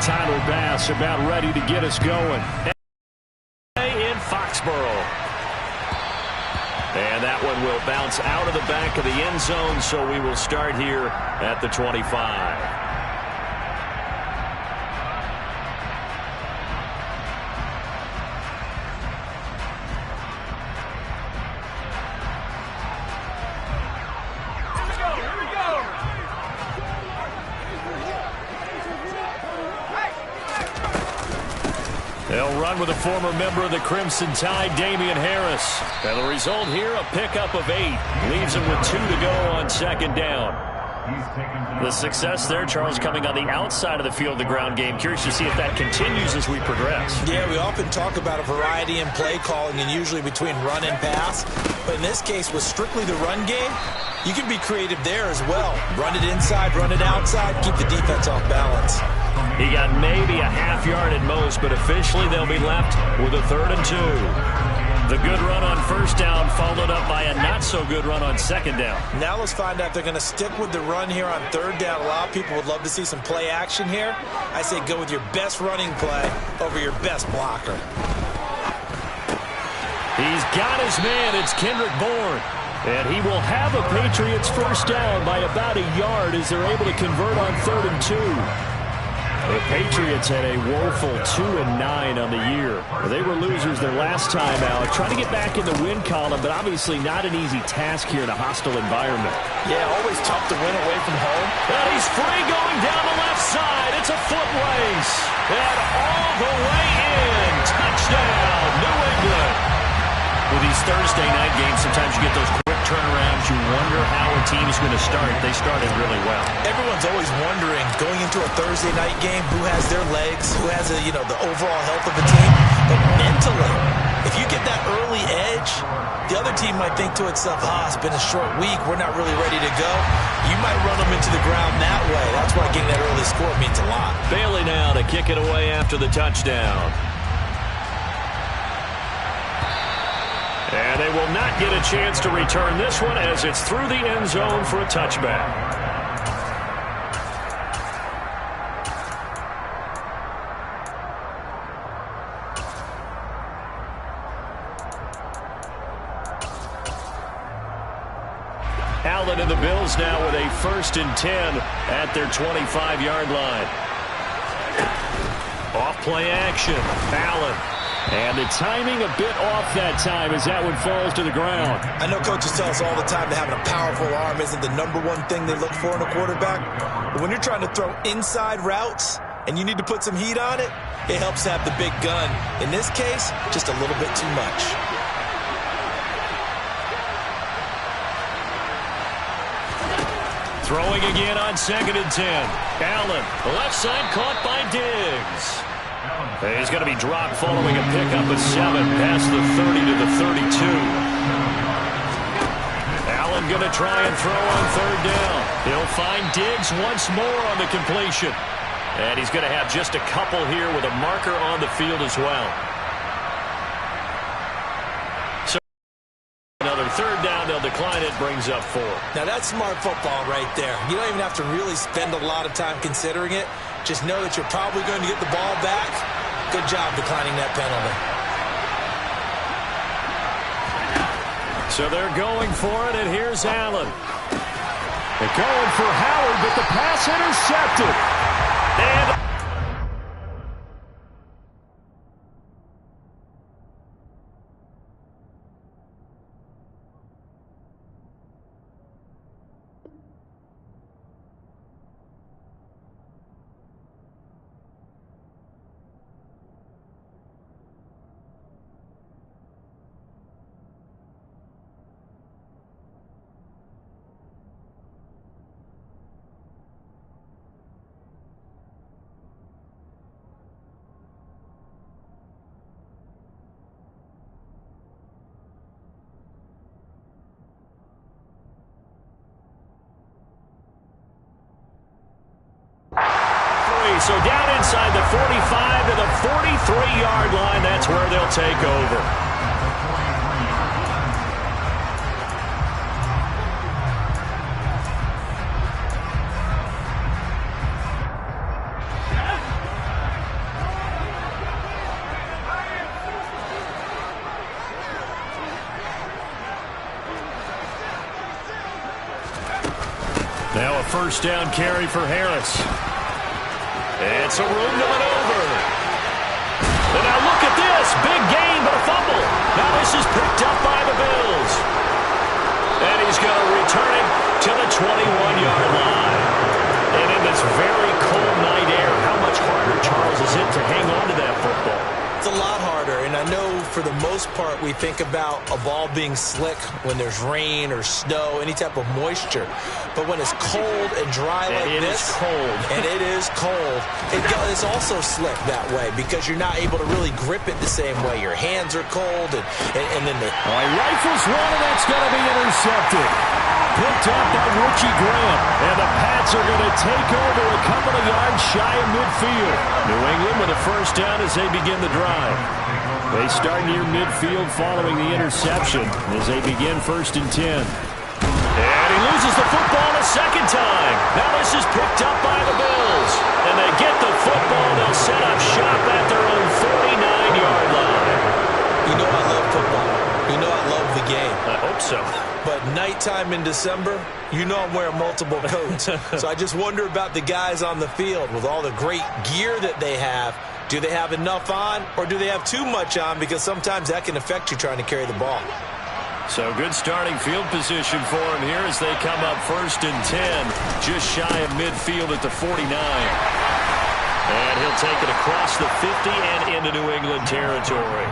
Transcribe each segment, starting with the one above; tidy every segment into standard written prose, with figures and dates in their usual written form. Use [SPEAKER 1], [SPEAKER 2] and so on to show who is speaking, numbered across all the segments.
[SPEAKER 1] Tyler Bass about ready to get us going. In Foxborough. And that one will bounce out of the back of the end zone, so we will start here at the 25. They'll run with a former member of the Crimson Tide, Damian Harris. And the result here, a pickup of 8. Leaves him with 2 to go on second down. The success there, Charles, coming on the outside of the field, the ground game. Curious to see if that continues as we progress.
[SPEAKER 2] Yeah, we often talk about a variety in play calling and usually between run and pass. But in this case, with strictly the run game, you can be creative there as well. Run it inside, run it outside, keep the defense off balance.
[SPEAKER 1] He got maybe a half yard at most, but officially they'll be left with a 3rd and 2. The good run on first down followed up by a not-so-good run on second down.
[SPEAKER 2] Now let's find out if they're going to stick with the run here on 3rd down. A lot of people would love to see some play action here. I say go with your best running play over your best blocker.
[SPEAKER 1] He's got his man. It's Kendrick Bourne. And he will have a Patriots first down by about a yard as they're able to convert on 3rd and 2. The Patriots had a woeful 2-9 on the year. They were losers their last time out, trying to get back in the win column, but obviously not an easy task here in a hostile environment.
[SPEAKER 2] Yeah, always tough to win away from home.
[SPEAKER 1] And he's free going down the left side. It's a foot race. And all the way in. Touchdown, New England. With these Thursday night games, sometimes you get those quick turnarounds. You wonder how a team is going to start. They started really well.
[SPEAKER 2] Everyone's always wondering, going into a Thursday night game, who has their legs, who has the overall health of the team. But mentally, if you get that early edge, the other team might think to itself, it's been a short week. We're not really ready to go. You might run them into the ground that way. That's why getting that early score means a lot.
[SPEAKER 1] Bailey now to kick it away after the touchdown. And they will not get a chance to return this one as it's through the end zone for a touchback. Allen and the Bills now with a 1st and 10 at their 25-yard line. Off play action. Allen. And the timing a bit off that time as that one falls to the ground.
[SPEAKER 2] I know coaches tell us all the time that having a powerful arm isn't the #1 thing they look for in a quarterback. But when you're trying to throw inside routes and you need to put some heat on it, it helps to have the big gun. In this case, just a little bit too much.
[SPEAKER 1] Throwing again on 2nd and 10. Allen, left side caught by Diggs. He's going to be dropped following a pickup of 7 past the 30 to the 32. Allen going to try and throw on 3rd down. He'll find Diggs once more on the completion. And he's going to have just a couple here with a marker on the field as well. So another 3rd down, they'll decline it, brings up 4.
[SPEAKER 2] Now that's smart football right there. You don't even have to really spend a lot of time considering it. Just know that you're probably going to get the ball back. Good job declining that penalty.
[SPEAKER 1] So they're going for it, and here's Allen. They're going for Howard, but the pass intercepted. And so down inside the 45 to the 43-yard line. That's where they'll take over. first down carry for Harris. It's a room to maneuver. And now look at this. Big gain, but a fumble. Now this is picked up by the Bills. And he's going to return it to the 21-yard line. And in this very cold night air, how much harder, Charles, is it to hang on to that football?
[SPEAKER 2] It's a lot harder, and I know for the most part we think about a ball being slick when there's rain or snow, any type of moisture. But when it's cold and dry like this, it is cold, it's also slick that way because you're not able to really grip it the same way. Your hands are cold, and then the...
[SPEAKER 1] All right, rifles one, and that's going to be intercepted. Picked up by Richie Graham, and the Pats are going to take over a couple of yards shy of midfield. New England with a first down as they begin the drive. They start near midfield following the interception as they begin 1st and 10. And he loses the football a second time. Now this is picked up by the Bills. And they get the football. They'll set up shop at their own 49-yard line.
[SPEAKER 2] You know I love football. You know I love the game.
[SPEAKER 1] I hope so.
[SPEAKER 2] But nighttime in December, you know I'm wearing multiple coats. So I just wonder about the guys on the field with all the great gear that they have. Do they have enough on, or do they have too much on? Because sometimes that can affect you trying to carry the ball.
[SPEAKER 1] So good starting field position for him here as they come up 1st and 10, just shy of midfield at the 49. And he'll take it across the 50 and into New England territory.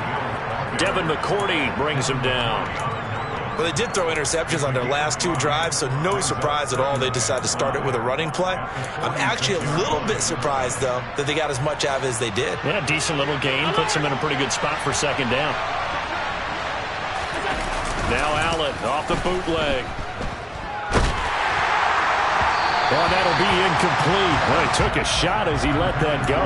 [SPEAKER 1] Devin McCourty brings him down.
[SPEAKER 2] Well, they did throw interceptions on their last 2 drives, so no surprise at all they decided to start it with a running play. I'm actually a little bit surprised, though, that they got as much out of it as they did.
[SPEAKER 1] Yeah, decent little gain. Puts them in a pretty good spot for 2nd down. Now Allen off the bootleg. Oh, that'll be incomplete. Well, he took a shot as he let that go.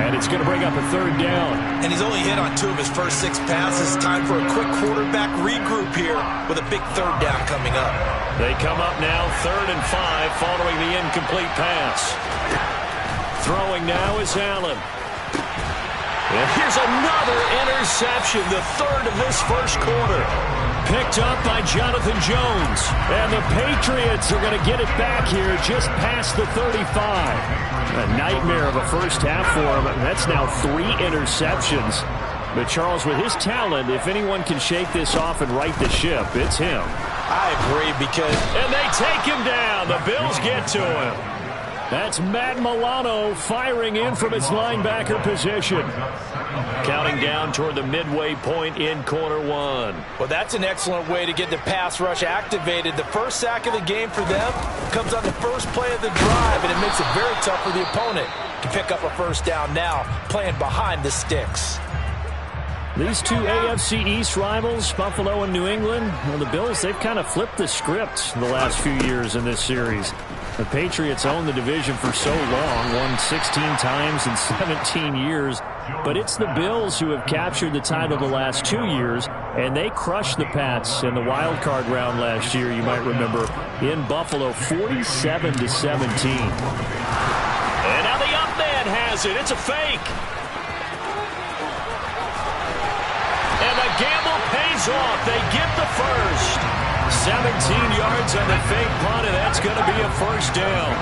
[SPEAKER 1] And it's going to bring up a 3rd down.
[SPEAKER 2] And he's only hit on 2 of his first 6 passes. Time for a quick quarterback regroup here with a big 3rd down coming up.
[SPEAKER 1] They come up now 3rd and 5 following the incomplete pass. Throwing now is Allen. And here's another interception, the 3rd of this first quarter. Picked up by Jonathan Jones. And the Patriots are going to get it back here just past the 35. A nightmare of a first half for him. That's now 3 interceptions. But Charles, with his talent, if anyone can shake this off and right the ship, it's him.
[SPEAKER 2] I agree because...
[SPEAKER 1] And they take him down. The Bills get to him. That's Matt Milano firing in from his linebacker position. Counting down toward the midway point in quarter 1.
[SPEAKER 2] Well, that's an excellent way to get the pass rush activated. The first sack of the game for them comes on the first play of the drive, and it makes it very tough for the opponent to pick up a first down now, playing behind the sticks.
[SPEAKER 1] These 2 AFC East rivals, Buffalo and New England, well, the Bills, they've kind of flipped the script the last few years in this series. The Patriots owned the division for so long, won 16 times in 17 years. But it's the Bills who have captured the title the last 2 years, and they crushed the Pats in the wild card round last year, you might remember, in Buffalo, 47-17. And now the up man has it. It's a fake. And the gamble pays off. They get the first. 17 yards on the fake punt, and that's going to be a first down.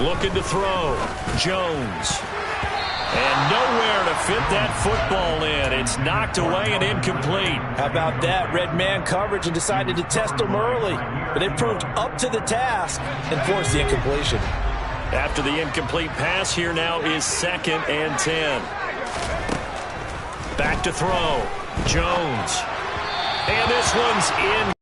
[SPEAKER 1] Looking to throw. Jones. And nowhere to fit that football in. It's knocked away and incomplete.
[SPEAKER 2] How about that? Red man coverage and decided to test them early. But they proved up to the task and forced the incompletion.
[SPEAKER 1] After the incomplete pass, here now is 2nd and 10. Back to throw. Jones. And this one's in.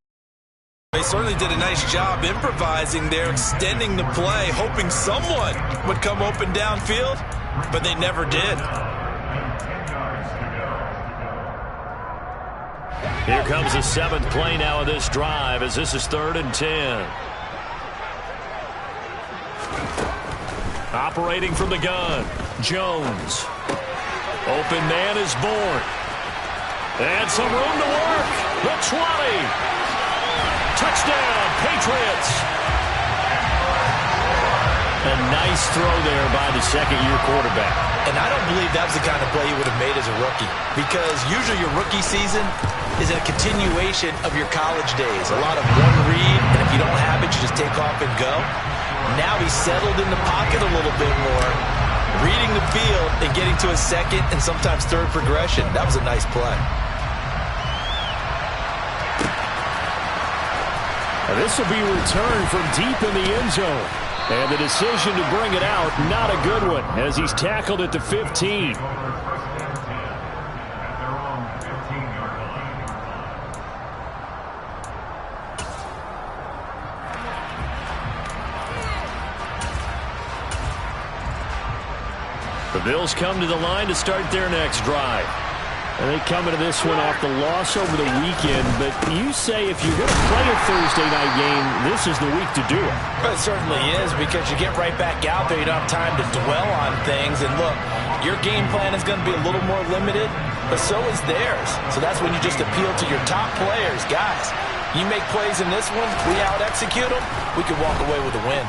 [SPEAKER 2] They certainly did a nice job improvising there, extending the play, hoping someone would come open downfield, but they never did.
[SPEAKER 1] Here comes the 7th play now of this drive as this is 3rd and 10. Operating from the gun, Jones. Open man is born. And some room to work. The 20. Touchdown, Patriots. A nice Nice throw there by the second-year quarterback.
[SPEAKER 2] And I don't believe that was the kind of play he would have made as a rookie, because usually your rookie season is a continuation of your college days. A lot of one read, and if you don't have it, you just take off and go. Now he's settled in the pocket a little bit more, reading the field and getting to his second and sometimes third progression. That was a nice play.
[SPEAKER 1] And this will be returned from deep in the end zone. And the decision to bring it out, not a good one, as he's tackled at the 15. The Bills come to the line to start their next drive. And they come into this one off the loss over the weekend. But you say if you're going to play a Thursday night game, this is the week to do it.
[SPEAKER 2] Well, it certainly is, because you get right back out there. You don't have time to dwell on things. And look, your game plan is going to be a little more limited, but so is theirs. So that's when you just appeal to your top players. Guys, you make plays in this one, we out-execute them, we can walk away with a win.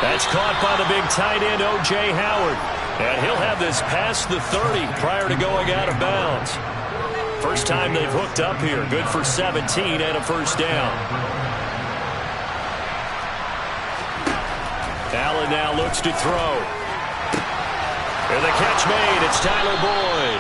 [SPEAKER 1] That's caught by the big tight end, O.J. Howard. And he'll have this past the 30 prior to going out of bounds. First time they've hooked up here. Good for 17 and a first down. Allen now looks to throw. And the catch made. It's Tyler Boyd.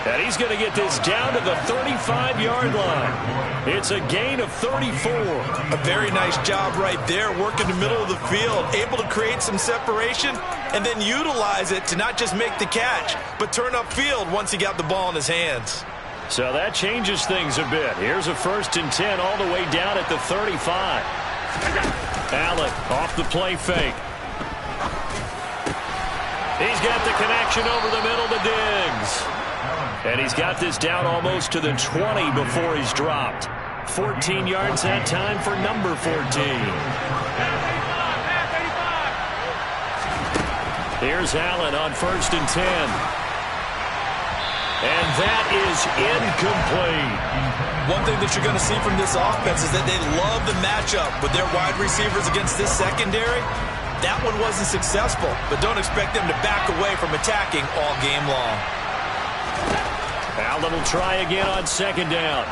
[SPEAKER 1] And he's going to get this down to the 35-yard line. It's a gain of 34.
[SPEAKER 2] A very nice job right there, working the middle of the field, able to create some separation and then utilize it to not just make the catch, but turn upfield once he got the ball in his hands.
[SPEAKER 1] So that changes things a bit. Here's a 1st and 10 all the way down at the 35. Allen off the play fake. He's got the connection over the middle to Diggs. And he's got this down almost to the 20 before he's dropped. 14 yards that time for number 14. Here's Allen on 1st and 10. And that is incomplete.
[SPEAKER 2] One thing that you're going to see from this offense is that they love the matchup with their wide receivers against this secondary. That one wasn't successful, but don't expect them to back away from attacking all game long.
[SPEAKER 1] Allen will try again on 2nd down.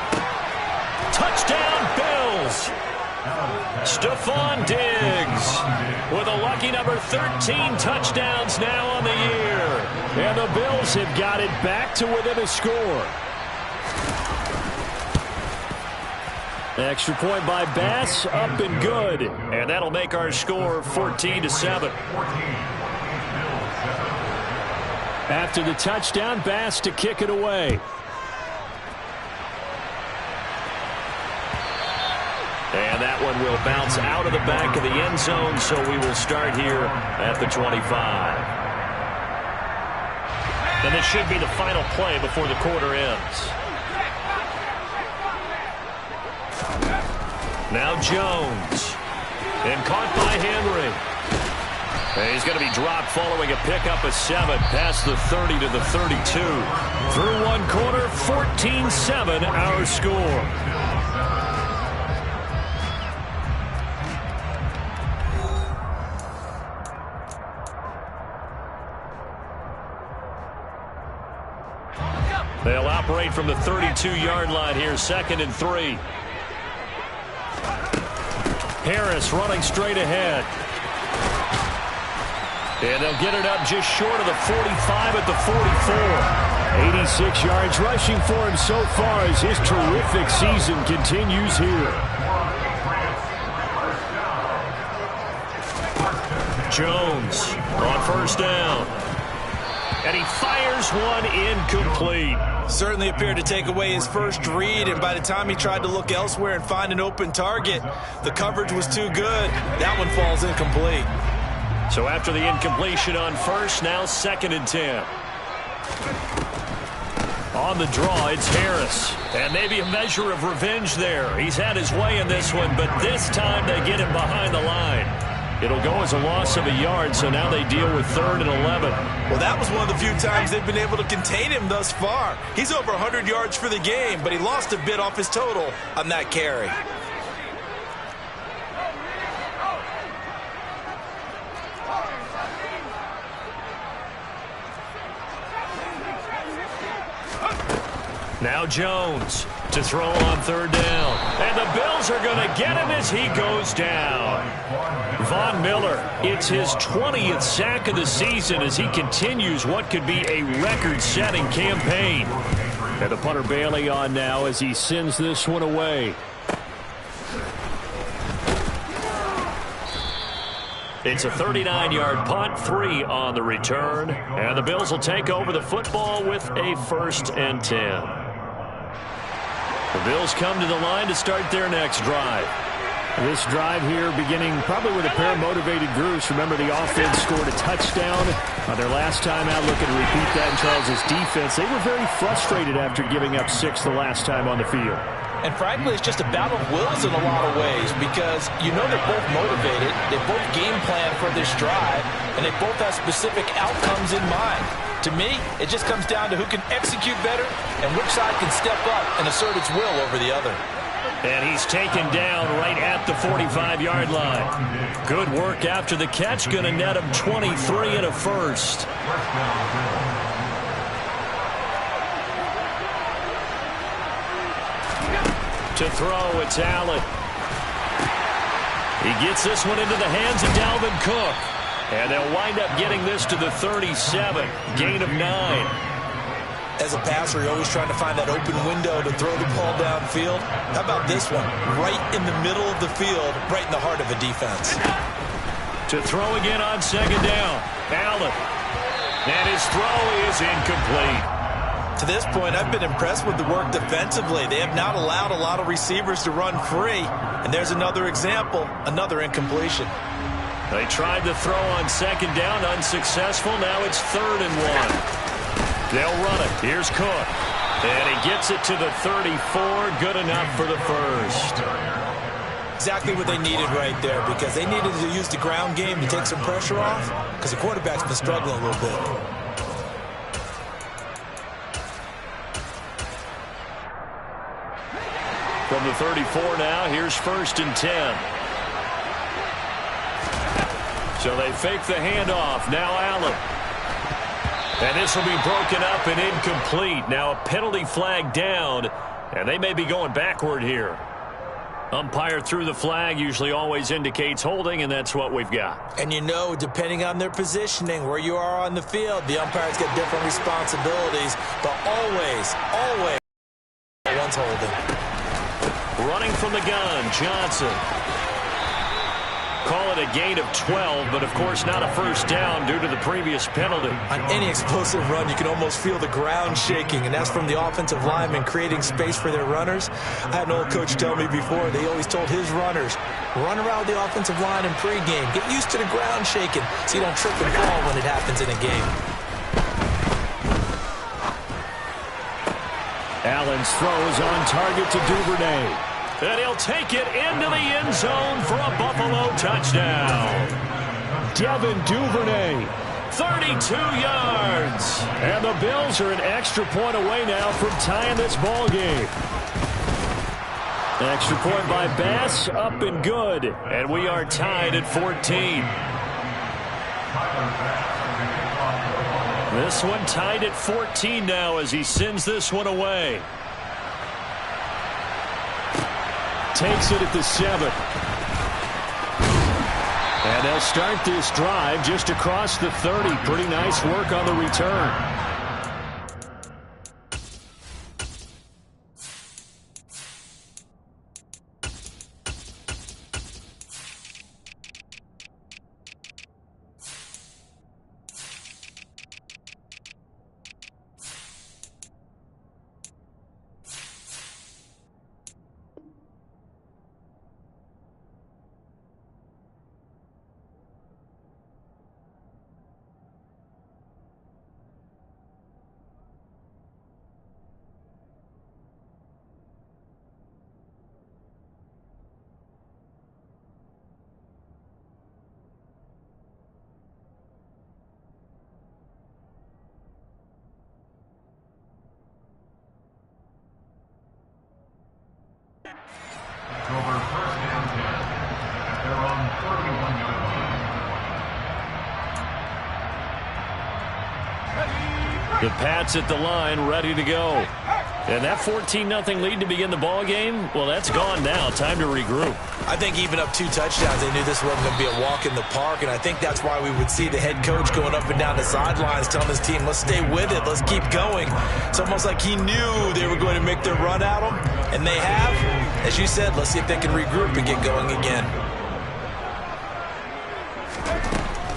[SPEAKER 1] Touchdown, Bills! Stephon Diggs with a lucky number 13 touchdowns now on the year. And the Bills have got it back to within a score. Extra point by Bass, up and good. And that'll make our score 14-7. After the touchdown, Bass to kick it away. And that one will bounce out of the back of the end zone, so we will start here at the 25. And this should be the final play before the quarter ends. Now Jones. And caught by Henry. And he's going to be dropped following a pickup of 7 past the 30 to the 32. Through one quarter, 14-7 our score. They'll operate from the 32-yard line here, 2nd and 3. Harris running straight ahead. And they'll get it up just short of the 45 at the 44. 86 yards rushing for him so far as his terrific season continues here. Jones on 1st down. And he fires one incomplete.
[SPEAKER 2] Certainly appeared to take away his first read, and by the time he tried to look elsewhere and find an open target, the coverage was too good. That one falls incomplete.
[SPEAKER 1] So after the incompletion on 1st, now 2nd and 10. On the draw, it's Harris. And maybe a measure of revenge there. He's had his way in this one, but this time they get him behind the line. It'll go as a loss of a yard, so now they deal with 3rd and 11.
[SPEAKER 2] Well, that was one of the few times they've been able to contain him thus far. He's over 100 yards for the game, but he lost a bit off his total on that carry.
[SPEAKER 1] Now Jones to throw on third down. And the Bills are going to get him as he goes down. Von Miller, it's his 20th sack of the season as he continues what could be a record-setting campaign. And the punter Bailey on now as he sends this one away. It's a 39-yard punt, 3 on the return. And the Bills will take over the football with a 1st and 10. The Bills come to the line to start their next drive. This drive here beginning probably with a pair of motivated groups. Remember, the offense scored a touchdown on their last time out, looking to repeat that in Charles' defense. They were very frustrated after giving up 6 the last time on the field.
[SPEAKER 2] And frankly, it's just a battle of wills in a lot of ways because you know they're both motivated, they both game plan for this drive, and they both have specific outcomes in mind. To me, it just comes down to who can execute better and which side can step up and assert its will over the other.
[SPEAKER 1] And he's taken down right at the 45-yard line. Good work after the catch, going to net him 23 and a first. To throw, it's Allen. He gets this one into the hands of Dalvin Cook. And they'll wind up getting this to the 37. Gain of 9.
[SPEAKER 2] As a passer, you're always trying to find that open window to throw the ball downfield. How about this one? Right in the middle of the field, right in the heart of a defense.
[SPEAKER 1] To throw again on second down. Allen. And his throw is incomplete.
[SPEAKER 2] To this point, I've been impressed with the work defensively. They have not allowed a lot of receivers to run free. And there's another example, another incompletion.
[SPEAKER 1] They tried to throw on second down, unsuccessful. Now it's 3rd and 1. They'll run it. Here's Cook. And he gets it to the 34. Good enough for the first.
[SPEAKER 2] Exactly what they needed right there because they needed to use the ground game to take some pressure off because the quarterback's been struggling a little bit.
[SPEAKER 1] From the 34 now, here's 1st and 10. So they fake the handoff. Now Allen. And this will be broken up and incomplete. Now a penalty flag down, and they may be going backward here. Umpire threw the flag, usually always indicates holding, and that's what we've got.
[SPEAKER 2] And you know, depending on their positioning, where you are on the field, the umpires get different responsibilities, but always, one's holding.
[SPEAKER 1] Running from the gun, Johnson. Call it a gain of 12, but of course not a first down due to the previous penalty.
[SPEAKER 2] On any explosive run, you can almost feel the ground shaking, and that's from the offensive linemen creating space for their runners. I had an old coach tell me before, they always told his runners, run around the offensive line in pregame. Get used to the ground shaking so you don't trip and fall when it happens in a game.
[SPEAKER 1] Allen's throw is on target to Duvernay. And he'll take it into the end zone for a Buffalo touchdown. Devin Duvernay, 32 yards. And the Bills are an extra point away now from tying this ball game. Extra point by Bass, up and good. And we are tied at 14. This one tied at 14 now as he sends this one away. Takes it at the 7. And they'll start this drive just across the 30. Pretty nice work on the return. The Pats at the line, ready to go. And that 14-0 lead to begin the ball game, well, that's gone now. Time to regroup.
[SPEAKER 2] I think even up 2 touchdowns, they knew this wasn't going to be a walk in the park, and I think that's why we would see the head coach going up and down the sidelines telling his team, let's stay with it, let's keep going. It's almost like he knew they were going to make their run at him, and they have. As you said, let's see if they can regroup and get going again.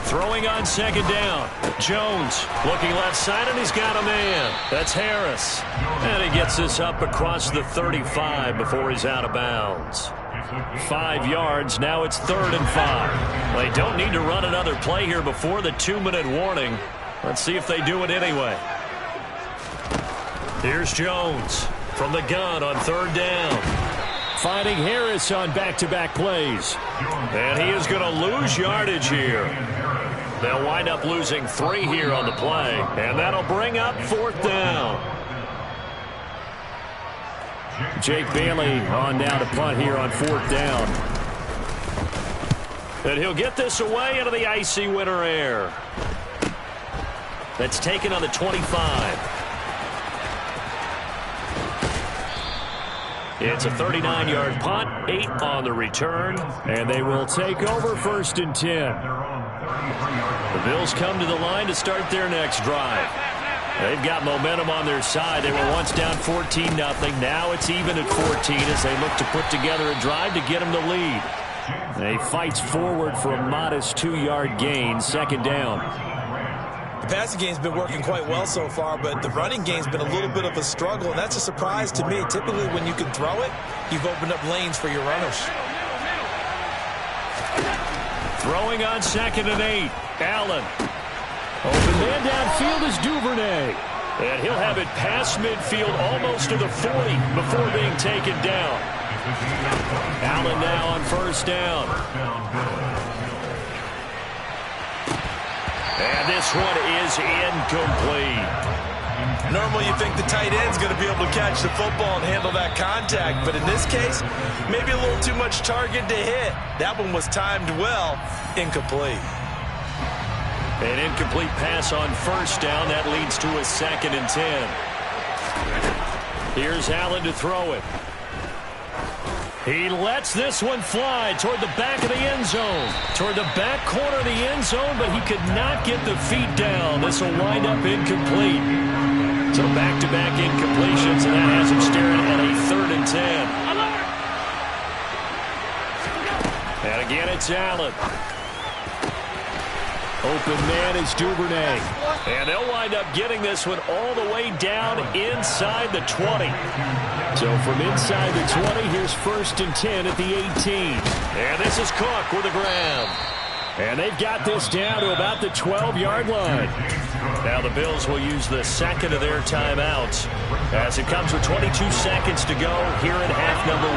[SPEAKER 1] Throwing on second down. Jones looking left side, and he's got a man. That's Harris. And he gets this up across the 35 before he's out of bounds. 5 yards. Now it's 3rd and 5. They don't need to run another play here before the 2-minute warning. Let's see if they do it anyway. Here's Jones from the gun on 3rd down. Finding Harris on back-to-back plays. And he is going to lose yardage here. They'll wind up losing 3 here on the play. And that'll bring up 4th down. Jake Bailey on down to punt here on 4th down. And he'll get this away into the icy winter air. That's taken on the 25. It's a 39-yard punt, 8 on the return, and they will take over 1st and 10. The Bills come to the line to start their next drive. They've got momentum on their side. They were once down 14-0. Now it's even at 14 as they look to put together a drive to get them the lead. They fights forward for a modest 2-yard gain, 2nd down.
[SPEAKER 2] The passing game's been working quite well so far, but the running game's been a little bit of a struggle, and that's a surprise to me. Typically, when you can throw it, you've opened up lanes for your runners.
[SPEAKER 1] Throwing on 2nd and 8. Allen. Open man downfield is Duvernay. And he'll have it past midfield almost to the 40 before being taken down. Allen now on 1st down. And this one is incomplete.
[SPEAKER 2] Normally you think the tight end's going to be able to catch the football and handle that contact, but in this case, maybe a little too much target to hit. That one was timed well, incomplete.
[SPEAKER 1] An incomplete pass on 1st down. That leads to a 2nd and 10. Here's Allen to throw it. He lets this one fly toward the back of the end zone. Toward the back corner of the end zone, but he could not get the feet down. This will wind up incomplete. So back-to-back incompletions, and that has him staring at a 3rd and 10. And again, it's Allen. Open man is Duvernay. And they'll wind up getting this one all the way down inside the 20. So from inside the 20, here's 1st and 10 at the 18. And this is Cook with a grab. And they've got this down to about the 12-yard line. Now the Bills will use the 2nd of their timeouts as it comes with 22 seconds to go here in half number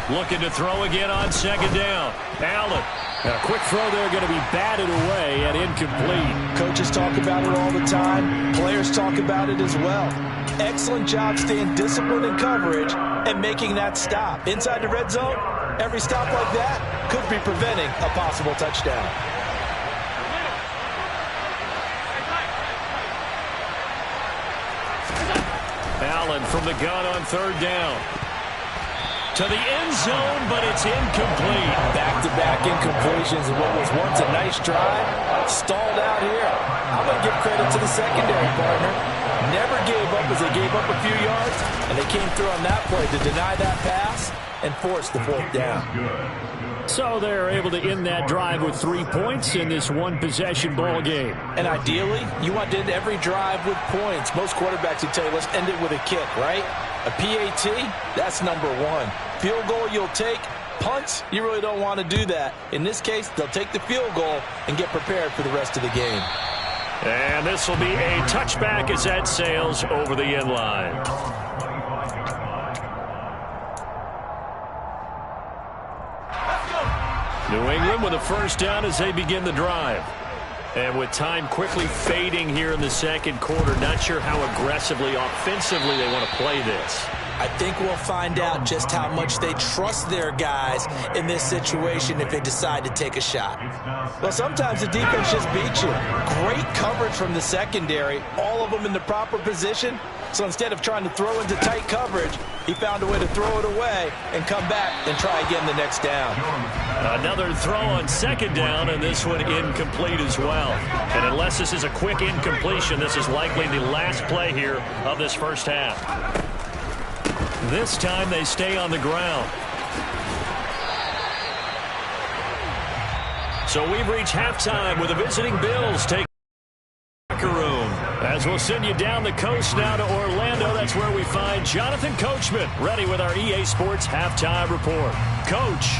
[SPEAKER 1] 1. Looking to throw again on 2nd down. Allen. A quick throw there going to be batted away and incomplete.
[SPEAKER 2] Coaches talk about it all the time. Players talk about it as well. Excellent job staying disciplined in coverage and making that stop. Inside the red zone, every stop like that could be preventing a possible touchdown.
[SPEAKER 1] Allen from the gun on 3rd down. To the end zone, but it's incomplete.
[SPEAKER 2] Back-to-back incompletions of what was once a nice drive. Stalled out here. I'm going to give credit to the secondary partner. Never gave up as they gave up a few yards, and they came through on that play to deny that pass and force the 4th down.
[SPEAKER 1] So they're able to end that drive with 3 points in this one-possession ball game.
[SPEAKER 2] And ideally, you want to end every drive with points. Most quarterbacks would tell you, let's end it with a kick, right? A PAT, that's number 1. Field goal you'll take. Punts, you really don't want to do that. In this case, they'll take the field goal and get prepared for the rest of the game.
[SPEAKER 1] And this will be a touchback as that sails over the end line. New England with a 1st down as they begin the drive. And with time quickly fading here in the 2nd quarter, not sure how aggressively, offensively they want to play this.
[SPEAKER 2] I think we'll find out just how much they trust their guys in this situation if they decide to take a shot. Well, sometimes the defense just beats you. Great coverage from the secondary, all of them in the proper position. So instead of trying to throw into tight coverage, he found a way to throw it away and come back and try again the next down.
[SPEAKER 1] Another throw on second down, and this one incomplete as well. And unless this is a quick incompletion, this is likely the last play here of this first half. This time they stay on the ground. So we've reached halftime with the visiting Bills taking the locker room. As we'll send you down the coast now to Orlando, that's where we find Jonathan Coachman ready with our EA Sports Halftime Report. Coach.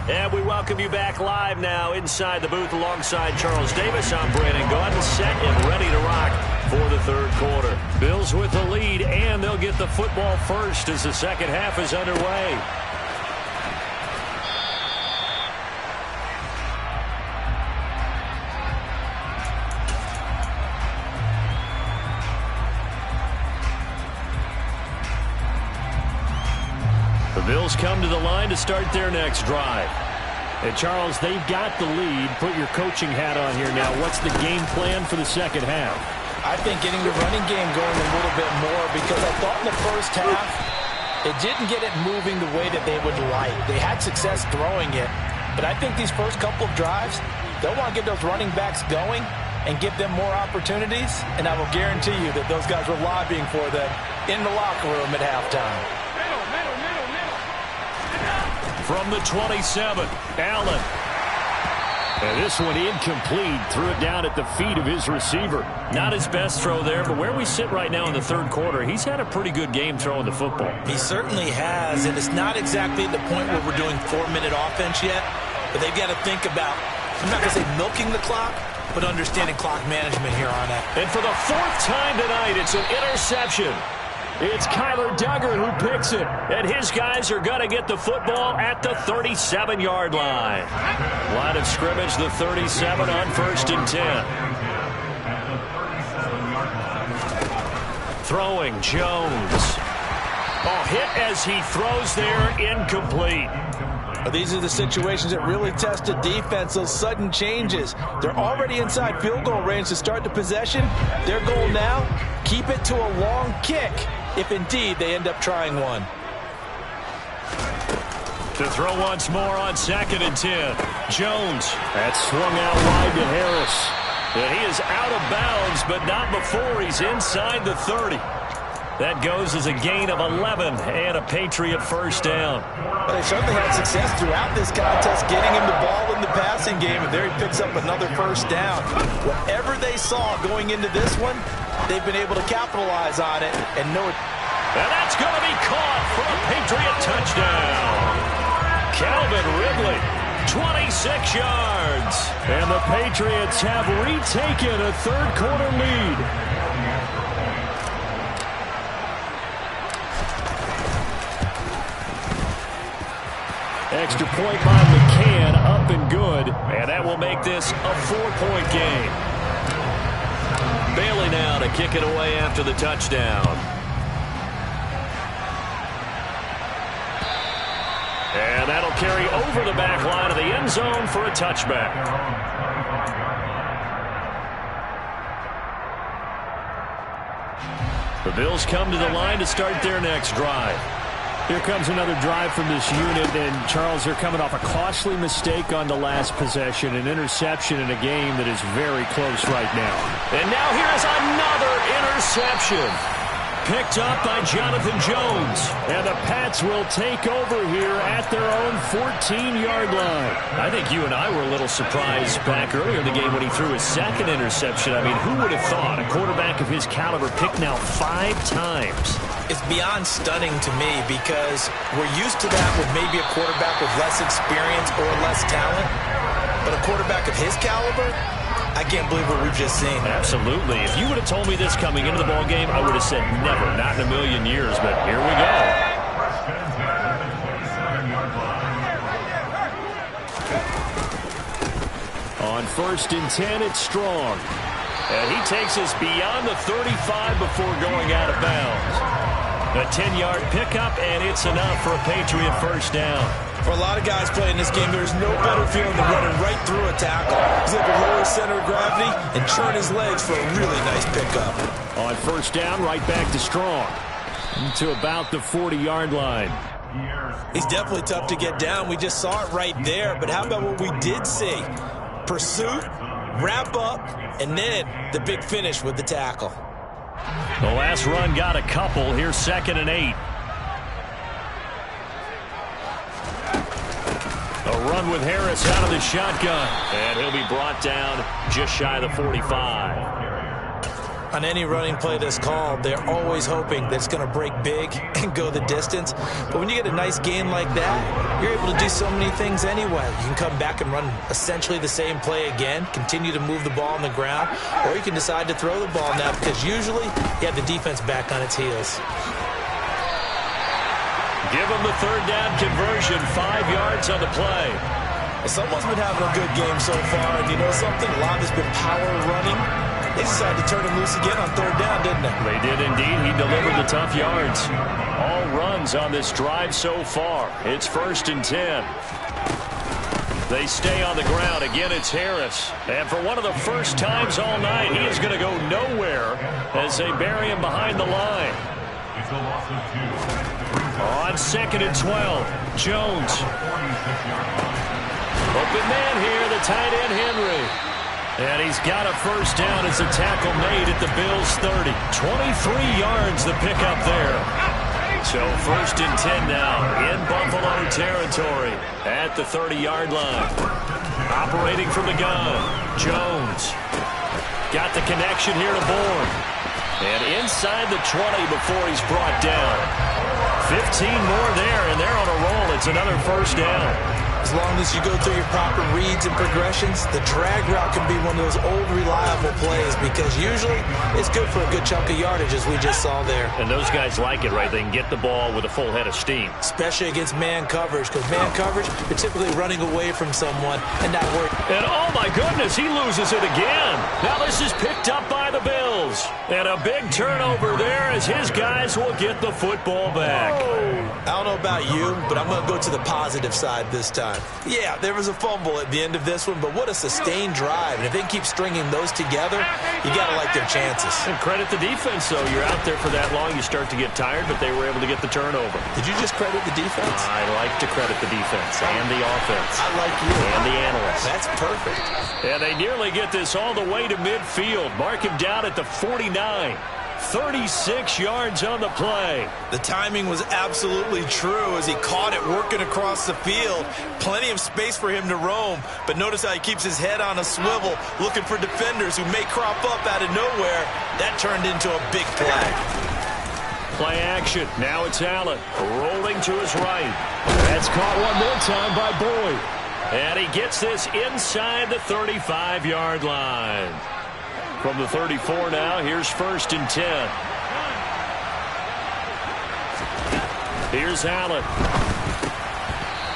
[SPEAKER 1] And we welcome you back live now inside the booth alongside Charles Davis. I'm Brandon Gaudin, set and ready to rock for the third quarter. Bills with the lead, and they'll get the football first as the second half is underway. The Bills come to the line to start their next drive. And Charles, they've got the lead. Put your coaching hat on here now. What's the game plan for the second half?
[SPEAKER 2] I think getting the running game going a little bit more, because I thought in the first half it didn't get it moving the way that they would like. They had success throwing it, but I think these first couple of drives, they'll want to get those running backs going and give them more opportunities, and I will guarantee you that those guys were lobbying for them in the locker room at halftime.
[SPEAKER 1] From the 27, Allen. And this one incomplete. Threw it down at the feet of his receiver. Not his best throw there, but where we sit right now in the third quarter, he's had a pretty good game throwing the football.
[SPEAKER 2] He certainly has, and it's not exactly the point where we're doing 4-minute offense yet, but they've got to think about, I'm not going to say milking the clock, but understanding clock management here on that.
[SPEAKER 1] And for the fourth time tonight, it's an interception. It's Kyler Duggar who picks it, and his guys are going to get the football at the 37-yard line. Line of scrimmage, the 37 on 1st and 10. Throwing, Jones. Oh, hit as he throws there, incomplete.
[SPEAKER 2] These are the situations that really test a defense, those sudden changes. They're already inside field goal range to start the possession. Their goal now, keep it to a long kick, if indeed they end up trying one.
[SPEAKER 1] To throw once more on 2nd and 10. Jones. That's swung out wide to Harris. And he is out of bounds, but not before he's inside the 30. That goes as a gain of 11 and a Patriot first down.
[SPEAKER 2] They certainly had success throughout this contest getting him the ball in the passing game, and there he picks up another first down. Whatever they saw going into this one, they've been able to capitalize on it and know it.
[SPEAKER 1] And that's going to be caught for a Patriot touchdown. Calvin Ridley, 26 yards. And the Patriots have retaken a third quarter lead. Extra point by McCann, up and good. And that will make this a 4-point game. Bailey now to kick it away after the touchdown. And that'll carry over the back line of the end zone for a touchback. The Bills come to the line to start their next drive. Here comes another drive from this unit, and Charles, they're coming off a costly mistake on the last possession, an interception in a game that is very close right now. And now here is another interception. Picked up by Jonathan Jones. And the Pats will take over here at their own 14-yard line. I think you and I were a little surprised back earlier in the game when he threw his second interception. I mean, who would have thought a quarterback of his caliber picked now 5 times?
[SPEAKER 2] It's beyond stunning to me, because we're used to that with maybe a quarterback with less experience or less talent. But a quarterback of his caliber, I can't believe what we've just seen.
[SPEAKER 1] Absolutely. If you would have told me this coming into the ballgame, I would have said never, not in a million years. But here we go. On 1st and 10, it's Strong. And he takes us beyond the 35 before going out of bounds. A 10-yard pickup, and it's enough for a Patriot first down.
[SPEAKER 2] For a lot of guys playing this game, there's no better feeling than running right through a tackle. He's able to lower his center of gravity and turn his legs for a really nice pickup.
[SPEAKER 1] On 1st down, right back to Strong. To about the 40-yard line.
[SPEAKER 2] He's definitely tough to get down. We just saw it right there. But how about what we did see? Pursuit, wrap up, and then the big finish with the tackle.
[SPEAKER 1] The last run got a couple. Here's 2nd and 8. A run with Harris out of the shotgun. And he'll be brought down just shy of the 45.
[SPEAKER 2] On any running play that's called, they're always hoping that it's going to break big and go the distance. But when you get a nice gain like that, you're able to do so many things anyway. You can come back and run essentially the same play again, continue to move the ball on the ground, or you can decide to throw the ball now because usually you have the defense back on its heels.
[SPEAKER 1] Give them the 3rd down conversion, 5 yards on the play.
[SPEAKER 2] Well, someone's been having a good game so far, and you know something? A lot has been power running. They decided to turn him loose again on 3rd down, didn't they?
[SPEAKER 1] They did indeed. He delivered the tough yards. All runs on this drive so far. It's 1st and 10. They stay on the ground. Again, it's Harris. And for one of the first times all night, he is going to go nowhere as they bury him behind the line. On 2nd and 12, Jones. Open man here, the tight end, Henry. And he's got a first down as a tackle made at the Bills' 30. 23 yards the pickup there. So 1st and 10 now in Buffalo territory at the 30-yard line. Operating from the gun, Jones. Got the connection here to Bourne. And inside the 20 before he's brought down. 15 more there, and they're on a roll. It's another first down.
[SPEAKER 2] As long as you go through your proper reads and progressions, the drag route can be one of those old reliable plays because usually it's good for a good chunk of yardage as we just saw there.
[SPEAKER 1] And those guys like it, right? They can get the ball with a full head of steam.
[SPEAKER 2] Especially against man coverage because man coverage, you're typically running away from someone and not working.
[SPEAKER 1] And oh my goodness, he loses it again. Now this is picked up by the Bills. And a big turnover there as his guys will get the football back.
[SPEAKER 2] I don't know about you, but I'm going to go to the positive side this time. Yeah, there was a fumble at the end of this one, but what a sustained drive. And if they keep stringing those together, you got to like their chances.
[SPEAKER 1] And credit the defense, though. You're out there for that long, you start to get tired, but they were able to get the turnover.
[SPEAKER 2] Did you just credit the defense?
[SPEAKER 1] I like to credit the defense and the offense.
[SPEAKER 2] I like you.
[SPEAKER 1] And the analysts.
[SPEAKER 2] That's perfect.
[SPEAKER 1] And they nearly get this all the way to midfield. Mark him down at the 49. 36 yards on the play.
[SPEAKER 2] The timing was absolutely true as he caught it working across the field. Plenty of space for him to roam, but notice how he keeps his head on a swivel looking for defenders who may crop up out of nowhere. That turned into a big play.
[SPEAKER 1] Play action. Now it's Allen rolling to his right. That's caught one more time by Boyd. And he gets this inside the 35-yard line. From the 34 now, here's 1st and 10. Here's Allen.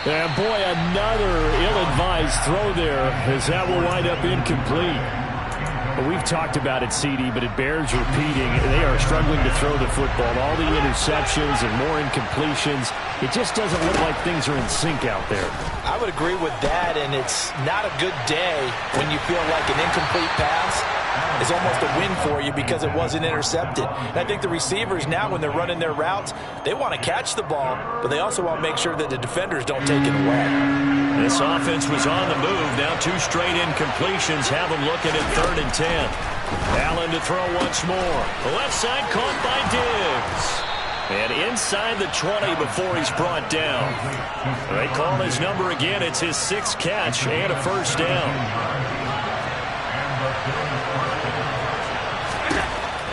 [SPEAKER 1] And boy, another ill-advised throw there as that will wind up incomplete. We've talked about it, CD, but it bears repeating. They are struggling to throw the football. All the interceptions and more incompletions. It just doesn't look like things are in sync out there.
[SPEAKER 2] I would agree with that, and it's not a good day when you feel like an incomplete pass is almost a win for you because it wasn't intercepted. And I think the receivers now, when they're running their routes, they want to catch the ball, but they also want to make sure that the defenders don't take it away.
[SPEAKER 1] This offense was on the move. Now 2 straight incompletions have them looking at 3rd and 10. Allen to throw once more. The left side caught by Diggs. And inside the 20 before he's brought down. They call his number again. It's his 6th catch and a first down.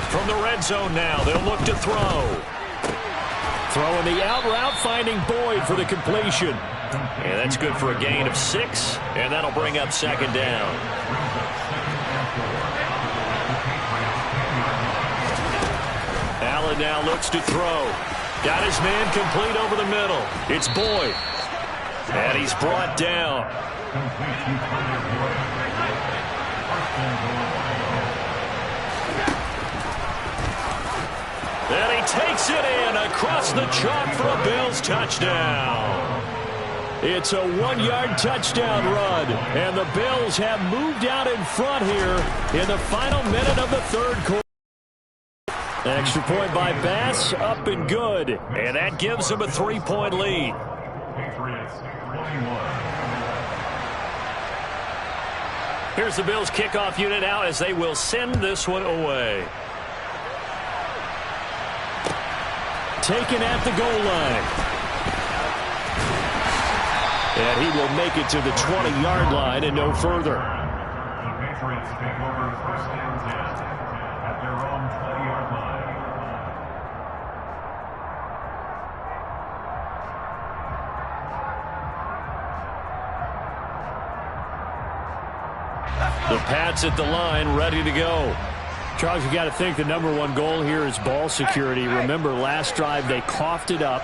[SPEAKER 1] From the red zone now, they'll look to throw. Throwing the out route, finding Boyd for the completion. And that's good for a gain of 6, and that'll bring up 2nd down. Allen now looks to throw. Got his man complete over the middle. It's Boyd. And he's brought down. And he takes it in across the chalk for a Bills touchdown. It's a 1-yard touchdown run, and the Bills have moved out in front here in the final minute of the third quarter. Extra point by Bass, up and good, and that gives them a 3-point lead. Here's the Bills kickoff unit now as they will send this one away. Taken at the goal line. And he will make it to the 20-yard line and no further.
[SPEAKER 3] The Patriots take over first and 10 at their own 20-yard line.
[SPEAKER 1] The Pats at the line, ready to go. Charles, you got to think the #1 goal here is ball security. Remember, last drive they coughed it up.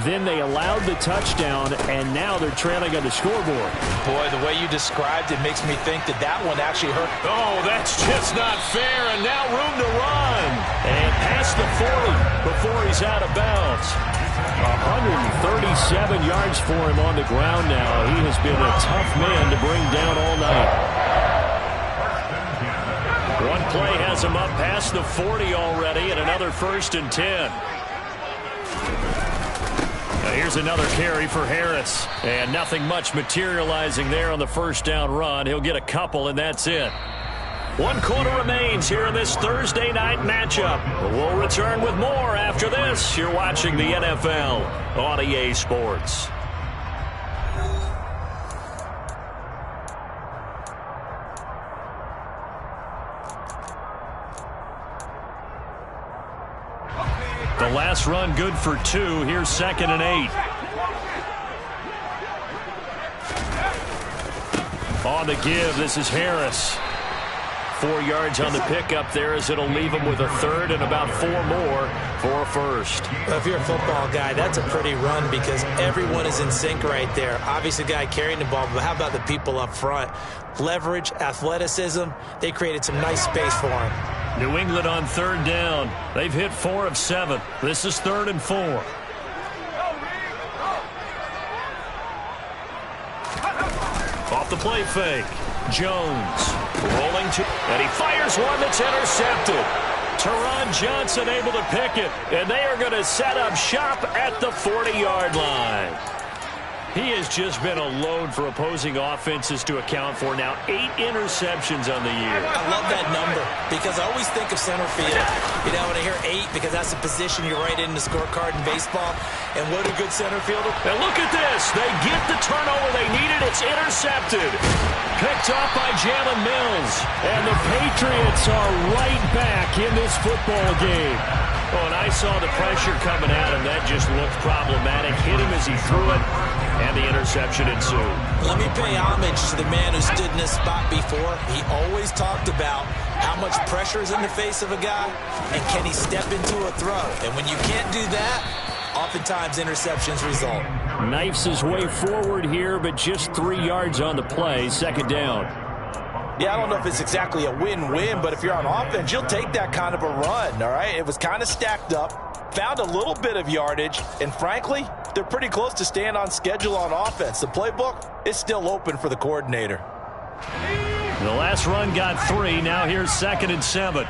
[SPEAKER 1] Then they allowed the touchdown, and now they're trailing on the scoreboard.
[SPEAKER 2] Boy, the way you described it makes me think that that one actually hurt.
[SPEAKER 1] Oh, that's just not fair, and now room to run. And past the 40 before he's out of bounds. 137 yards for him on the ground now. He has been a tough man to bring down all night. One play has him up past the 40 already, and another 1st and 10. Here's another carry for Harris. And nothing much materializing there on the first down run. He'll get a couple, and that's it. 1 quarter remains here in this Thursday night matchup. We'll return with more after this. You're watching the NFL on EA Sports. The last run good for 2. Here's 2nd and 8. On the give, this is Harris. 4 yards on the pickup there as it'll leave him with a 3rd and about 4 more for a 1st.
[SPEAKER 2] Well, if you're a football guy, that's a pretty run because everyone is in sync right there. Obviously, the guy carrying the ball, but how about the people up front? Leverage, athleticism, they created some nice space for him.
[SPEAKER 1] New England on 3rd down. They've hit 4 of 7. This is 3rd and 4. Off the play fake. Jones rolling to, and he fires one that's intercepted. Teron Johnson able to pick it, and they are going to set up shop at the 40-yard line. He has just been a load for opposing offenses to account for. Now 8 interceptions on the year.
[SPEAKER 2] I love that number because I always think of center field. You know, when I hear 8, because that's a position you write in the scorecard in baseball. And what a good center fielder.
[SPEAKER 1] And look at this. They get the turnover they needed. It's intercepted. Picked up by Jalen Mills. And the Patriots are right back in this football game. Oh, and I saw the pressure coming at him. That just looked problematic. Hit him as he threw it. And the interception ensued.
[SPEAKER 2] Let me pay homage to the man who stood in this spot before. He always talked about how much pressure is in the face of a guy and can he step into a throw. And when you can't do that, oftentimes interceptions result.
[SPEAKER 1] Knifes his way forward here, but just 3 yards on the play. 2nd down.
[SPEAKER 2] Yeah, I don't know if it's exactly a win-win, but if you're on offense, you'll take that kind of a run, all right? It was kind of stacked up, found a little bit of yardage, and frankly, they're pretty close to staying on schedule on offense. The playbook is still open for the coordinator.
[SPEAKER 1] The last run got 3. Now here's 2nd and 7.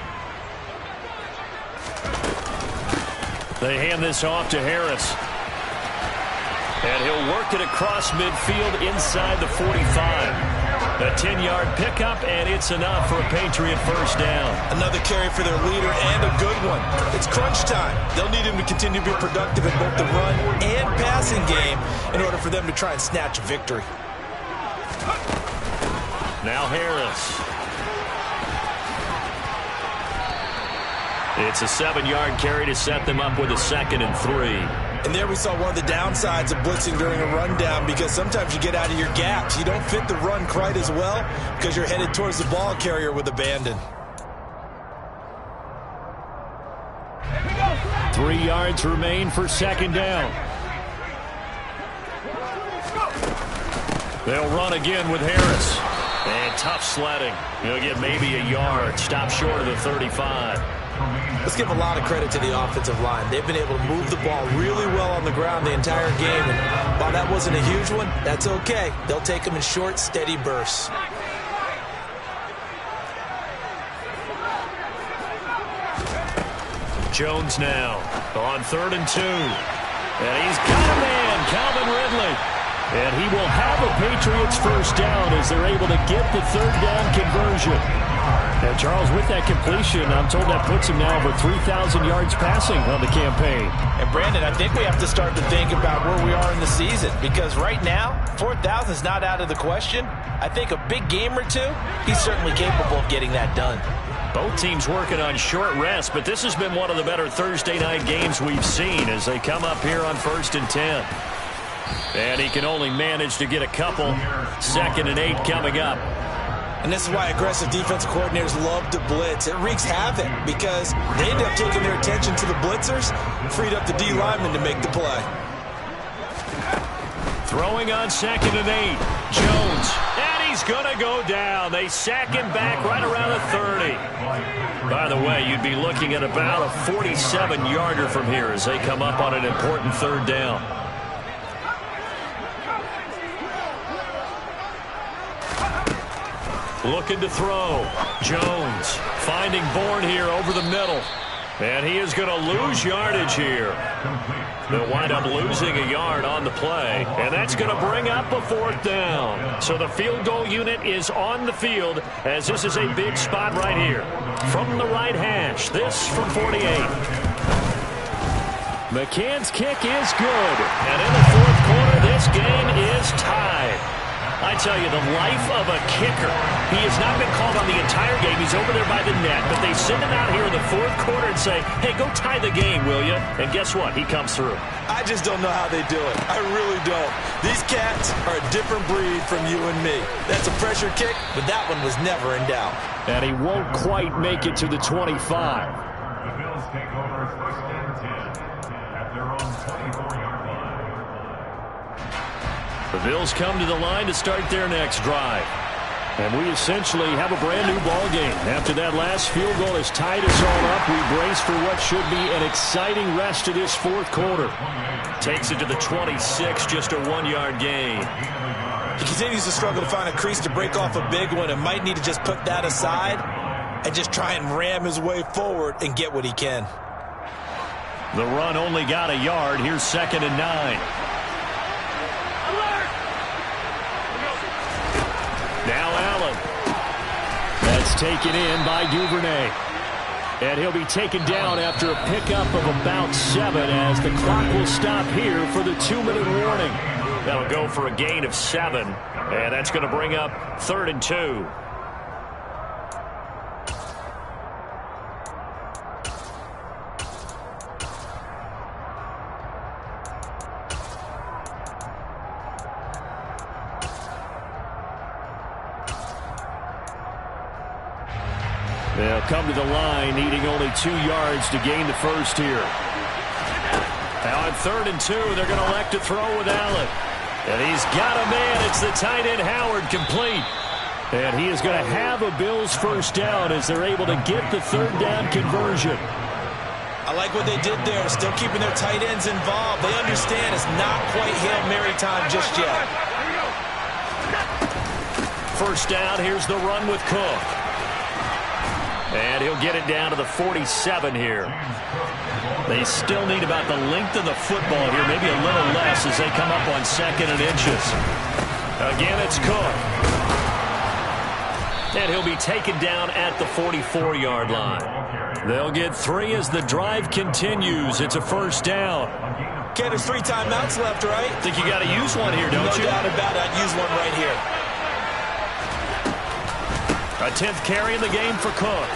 [SPEAKER 1] They hand this off to Harris. And he'll work it across midfield inside the 45. A 10-yard pickup, and it's enough for a Patriot 1st down.
[SPEAKER 2] Another carry for their leader, and a good one. It's crunch time. They'll need him to continue to be productive in both the run and passing game in order for them to try and snatch a victory.
[SPEAKER 1] Now Harris. It's a 7-yard carry to set them up with a 2nd and 3.
[SPEAKER 2] And there we saw one of the downsides of blitzing during a rundown because sometimes you get out of your gaps. You don't fit the run quite as well because you're headed towards the ball carrier with abandon.
[SPEAKER 1] 3 yards remain for 2nd down. They'll run again with Harris. And tough sledding. He'll get maybe a yard. Stop short of the 35.
[SPEAKER 2] Let's give a lot of credit to the offensive line. They've been able to move the ball really well on the ground the entire game. And while that wasn't a huge one, that's okay. They'll take them in short, steady bursts.
[SPEAKER 1] Jones now on 3rd and 2. And he's got a man, Calvin Ridley. And he will have a Patriots first down as they're able to get the 3rd down conversion. And Charles, with that completion, I'm told that puts him now over 3,000 yards passing on the campaign.
[SPEAKER 2] And Brandon, I think we have to start to think about where we are in the season, because right now, 4,000 is not out of the question. I think a big game or two, he's certainly capable of getting that done.
[SPEAKER 1] Both teams working on short rest, but this has been one of the better Thursday night games we've seen as they come up here on 1st and 10. And he can only manage to get a couple. 2nd and 8 coming up.
[SPEAKER 2] And this is why aggressive defensive coordinators love to blitz. It wreaks havoc because they end up taking their attention to the blitzers, freed up the D lineman to make the play.
[SPEAKER 1] Throwing on 2nd and 8. Jones. And he's going to go down. They sack him back right around the 30. By the way, you'd be looking at about a 47-yarder from here as they come up on an important 3rd down. Looking to throw. Jones finding Bourne here over the middle. And he is going to lose yardage here. They'll wind up losing a yard on the play. And that's going to bring up a 4th down. So the field goal unit is on the field as this is a big spot right here. From the right hash, this from 48. McCann's kick is good. And in the 4th quarter, this game is tied. I tell you, the life of a kicker. He has not been called on the entire game. He's over there by the net. But they send him out here in the 4th quarter and say, hey, go tie the game, will you? And guess what? He comes through.
[SPEAKER 2] I just don't know how they do it. I really don't. These cats are a different breed from you and me. That's a pressure kick, but that one was never in doubt.
[SPEAKER 1] And he won't quite make it to the 25.
[SPEAKER 3] The Bills take over 1st and 10 at their own 24-yard line.
[SPEAKER 1] The Bills come to the line to start their next drive. And we essentially have a brand new ball game. After that last field goal has tied us all up, we brace for what should be an exciting rest of this 4th quarter. Takes it to the 26, just a 1-yard gain.
[SPEAKER 2] He continues to struggle to find a crease to break off a big one and might need to just put that aside and just try and ram his way forward and get what he can.
[SPEAKER 1] The run only got a yard. Here's 2nd and 9. Now Allen. That's taken in by Duvernay. And he'll be taken down after a pickup of about 7 as the clock will stop here for the 2-minute warning. That'll go for a gain of 7. And that's going to bring up 3rd and 2. They'll come to the line, needing only 2 yards to gain the first here. Now on 3rd and 2, they're going to elect to throw with Allen. And he's got a man. It's the tight end Howard, complete. And he is going to have a Bills first down as they're able to get the 3rd down conversion.
[SPEAKER 2] I like what they did there, still keeping their tight ends involved. They understand it's not quite Hail Mary time just yet.
[SPEAKER 1] First down, here's the run with Cook. And he'll get it down to the 47 here. They still need about the length of the football here, maybe a little less as they come up on 2nd and inches. Again, it's Cook. And he'll be taken down at the 44-yard line. They'll get 3 as the drive continues. It's a first down.
[SPEAKER 2] Okay, there's 3 timeouts left, right?
[SPEAKER 1] Think you got to use one here, don't you?
[SPEAKER 2] No doubt about it. I'd use one right here.
[SPEAKER 1] A 10th carry in the game for Cook.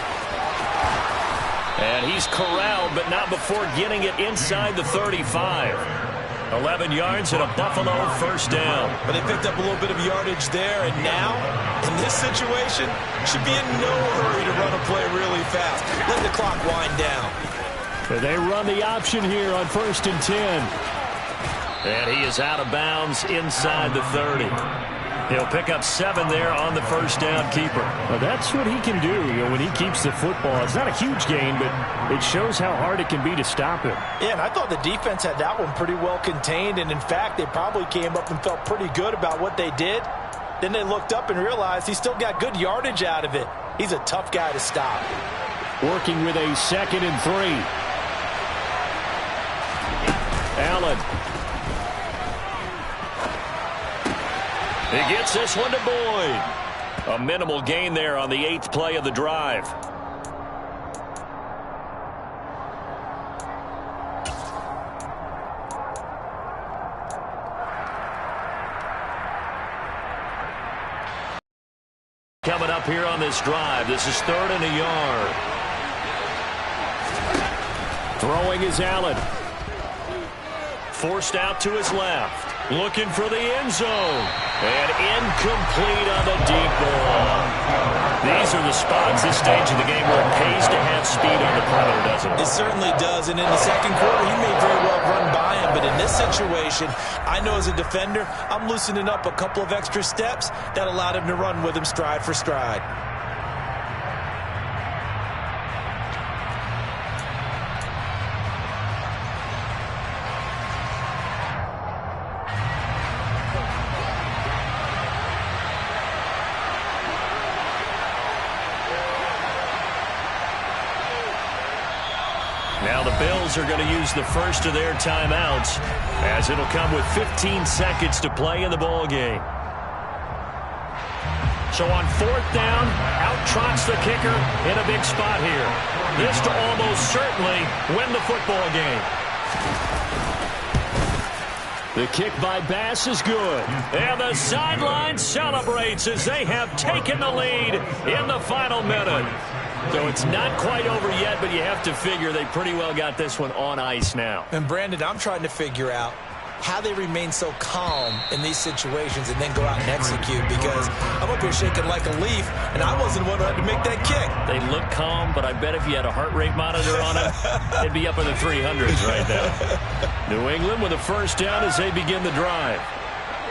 [SPEAKER 1] And he's corralled, but not before getting it inside the 35. 11 yards and a Buffalo first down.
[SPEAKER 2] But they picked up a little bit of yardage there, and now, in this situation, should be in no hurry to run a play really fast. Let the clock wind down.
[SPEAKER 1] But they run the option here on 1st and 10. And he is out of bounds inside the 30. He'll pick up 7 there on the first down keeper. Well, that's what he can do, when he keeps the football. It's not a huge gain, but it shows how hard it can be to stop him.
[SPEAKER 2] Yeah, and I thought the defense had that one pretty well contained, and in fact, they probably came up and felt pretty good about what they did. Then they looked up and realized he still got good yardage out of it. He's a tough guy to stop.
[SPEAKER 1] Working with a 2nd and 3. Allen. He gets this one to Boyd. A minimal gain there on the 8th play of the drive. Coming up here on this drive, this is 3rd and a yard. Throwing is Allen. Forced out to his left. Looking for the end zone. And incomplete on the deep ball. These are the spots, this stage of the game, where it pays to have speed on the perimeter, doesn't it?
[SPEAKER 2] It certainly does. And in the second quarter, he may very well run by him. But in this situation, I know as a defender, I'm loosening up a couple of extra steps that allowed him to run with him stride for stride.
[SPEAKER 1] Now the Bills are going to use the first of their timeouts, as it'll come with 15 seconds to play in the ball game. So on 4th down, out trots the kicker in a big spot here. This to almost certainly win the football game. The kick by Bass is good. And the sideline celebrates as they have taken the lead in the final minute. So it's not quite over yet, but you have to figure they pretty well got this one on ice now.
[SPEAKER 2] And Brandon, I'm trying to figure out how they remain so calm in these situations and then go out and execute, because I'm up here shaking like a leaf, and I wasn't the one who had to make that kick.
[SPEAKER 1] They look calm, but I bet if you had a heart rate monitor on it, they'd be up in the 300s right now. New England with a first down as they begin the drive.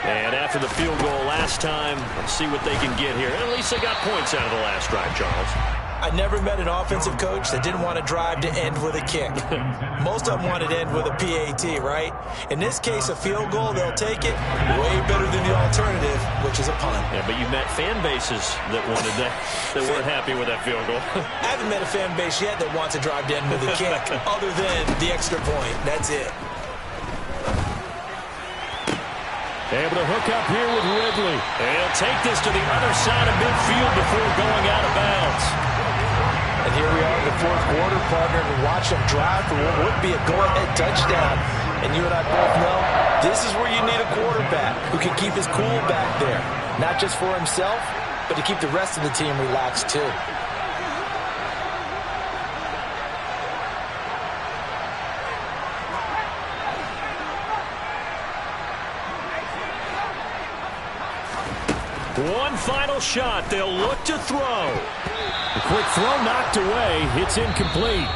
[SPEAKER 1] And after the field goal last time, let's see what they can get here. At least they got points out of the last drive, Charles.
[SPEAKER 2] I never met an offensive coach that didn't want to drive to end with a kick. Most of them wanted to end with a PAT, right? In this case, a field goal, they'll take it way better than the alternative, which is a punt.
[SPEAKER 1] Yeah, but you met fan bases that wanted that, that weren't happy with that field goal.
[SPEAKER 2] I haven't met a fan base yet that wants to drive to end with a kick, other than the extra point. That's it.
[SPEAKER 1] Able to hook up here with Ridley. And he'll take this to the other side of midfield before going out of bounds.
[SPEAKER 2] And here we are in the 4th quarter, partner, and watch them drive for what would be a go-ahead touchdown. And you and I both know this is where you need a quarterback who can keep his cool back there. Not just for himself, but to keep the rest of the team relaxed too.
[SPEAKER 1] One final shot. They'll look to throw. A quick throw knocked away. It's incomplete.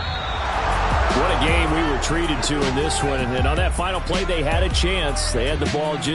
[SPEAKER 1] What a game we were treated to in this one. And on that final play, they had a chance. They had the ball just